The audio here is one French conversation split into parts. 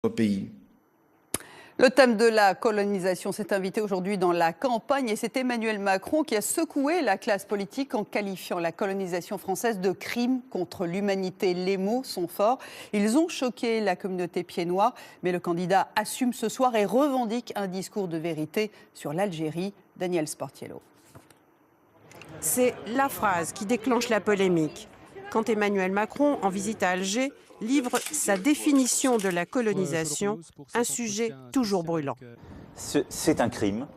pays. Le thème de la colonisation s'est invité aujourd'hui dans la campagne et c'est Emmanuel Macron qui a secoué la classe politique en qualifiant la colonisation française de crime contre l'humanité. Les mots sont forts. Ils ont choqué la communauté pied-noir, mais le candidat assume ce soir et revendique un discours de vérité sur l'Algérie. Daniel Sportiello. C'est la phrase qui déclenche la polémique. Quand Emmanuel Macron, en visite à Alger, livre sa définition de la colonisation, un sujet toujours brûlant. C'est un crime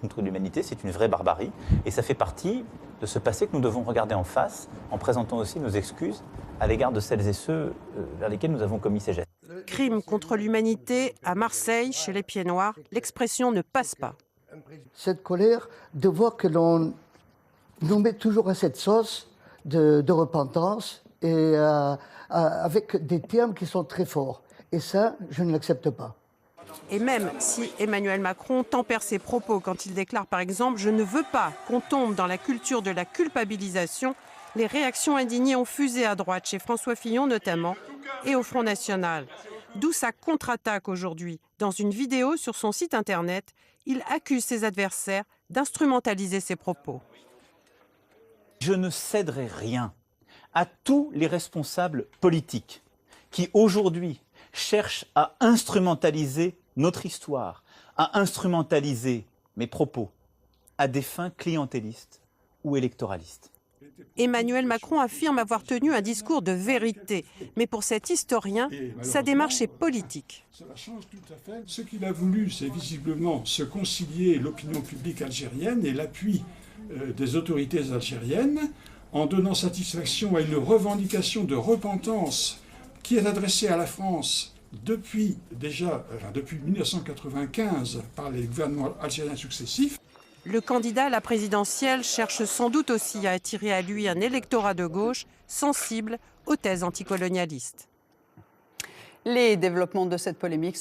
contre l'humanité, c'est une vraie barbarie. Et ça fait partie de ce passé que nous devons regarder en face, en présentant aussi nos excuses à l'égard de celles et ceux vers lesquels nous avons commis ces gestes. Crime contre l'humanité, à Marseille, chez les Pieds-Noirs, l'expression ne passe pas. Cette colère de voir que l'on nous met toujours à cette sauce de repentance et avec des termes qui sont très forts. Et ça, je ne l'accepte pas. Et même si Emmanuel Macron tempère ses propos quand il déclare par exemple « Je ne veux pas qu'on tombe dans la culture de la culpabilisation », les réactions indignées ont fusé à droite, chez François Fillon notamment, et au Front National. D'où sa contre-attaque aujourd'hui. Dans une vidéo sur son site internet, il accuse ses adversaires d'instrumentaliser ses propos. Je ne céderai rien à tous les responsables politiques qui aujourd'hui cherchent à instrumentaliser notre histoire, à instrumentaliser mes propos à des fins clientélistes ou électoralistes. Emmanuel Macron affirme avoir tenu un discours de vérité. Mais pour cet historien, sa démarche est politique. Cela change tout à fait. Ce qu'il a voulu, c'est visiblement se concilier l'opinion publique algérienne et l'appui des autorités algériennes en donnant satisfaction à une revendication de repentance qui est adressée à la France depuis 1995 par les gouvernements algériens successifs. Le candidat à la présidentielle cherche sans doute aussi à attirer à lui un électorat de gauche sensible aux thèses anticolonialistes. Les développements de cette polémique